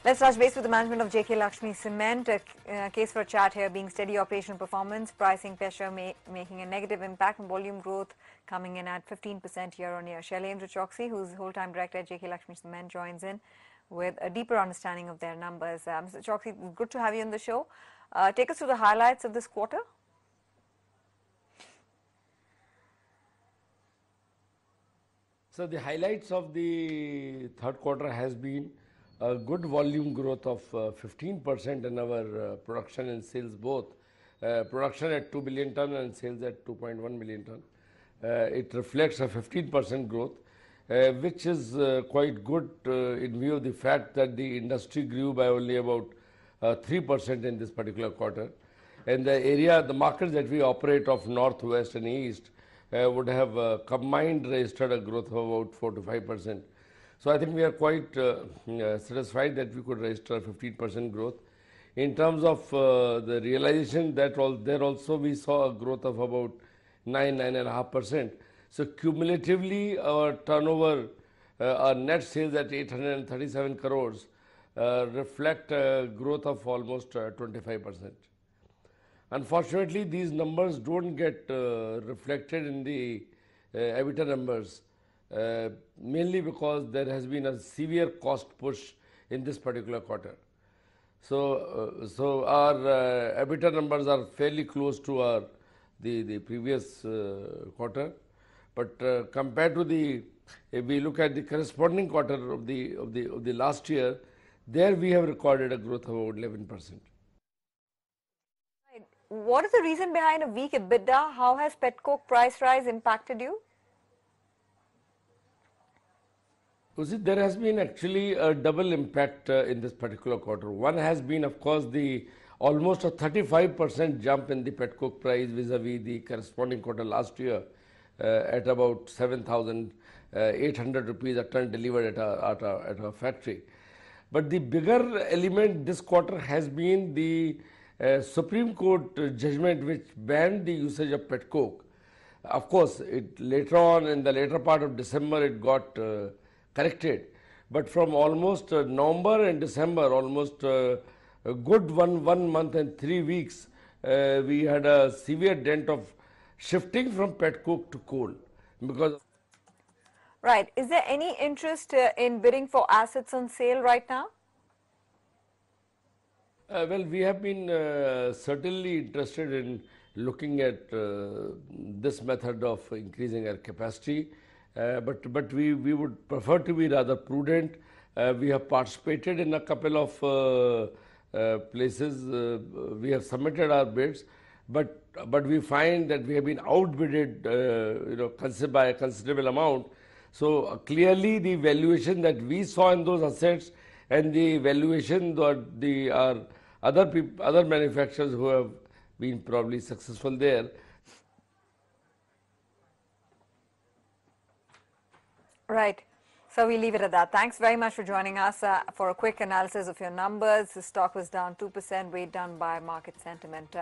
Let's touch base with the management of JK Lakshmi Cement. Case for a chat here being steady operational performance, pricing pressure making a negative impact, and volume growth coming in at 15% year on year. Shailendra Chouksey, who's whole-time director at JK Lakshmi Cement, joins in with a deeper understanding of their numbers. Mr. Chouksey, good to have you on the show. Take us through the highlights of this quarter. So the highlights of the third quarter has been a good volume growth of 15% in our production and sales both. Production at 2 billion ton and sales at 2.1 million ton. It reflects a 15% growth, which is quite good in view of the fact that the industry grew by only about 3% in this particular quarter. And the markets that we operate of north, west and east would have combined registered a growth of about 4 to 5%. So I think we are quite satisfied that we could register a 15% growth. In terms of the realization, there also we saw a growth of about 9.5%. So cumulatively our turnover, our net sales at 837 crores reflect a growth of almost 25%. Unfortunately, these numbers don't get reflected in the EBITDA numbers, mainly because there has been a severe cost push in this particular quarter. So our EBITDA numbers are fairly close to the previous quarter, but compared to if we look at the corresponding quarter of the last year, there we have recorded a growth of about 11%. What is the reason behind a weak EBITDA? How has petcoke price rise impacted you? You see, there has been actually a double impact in this particular quarter. One has been, of course, almost a 35% jump in the petcoke price vis-a-vis the corresponding quarter last year, at about 7,800 rupees a ton delivered at our factory. But the bigger element this quarter has been the Supreme Court judgment which banned the usage of petcoke. Of course, later on in the later part of December it got corrected, but from almost November and December, almost a good one month and 3 weeks, we had a severe dent of shifting from petcoke to coal. Because right, is there any interest in bidding for assets on sale right now? Well, we have been certainly interested in looking at this method of increasing our capacity, but we would prefer to be rather prudent. We have participated in a couple of places. We have submitted our bids, but we find that we have been outbidded, by a considerable amount. So clearly, the valuation that we saw in those assets and the valuation that our other manufacturers who have been probably successful there. Right. So we leave it at that. Thanks very much for joining us for a quick analysis of your numbers. The stock was down 2%, weighed down by market sentiment.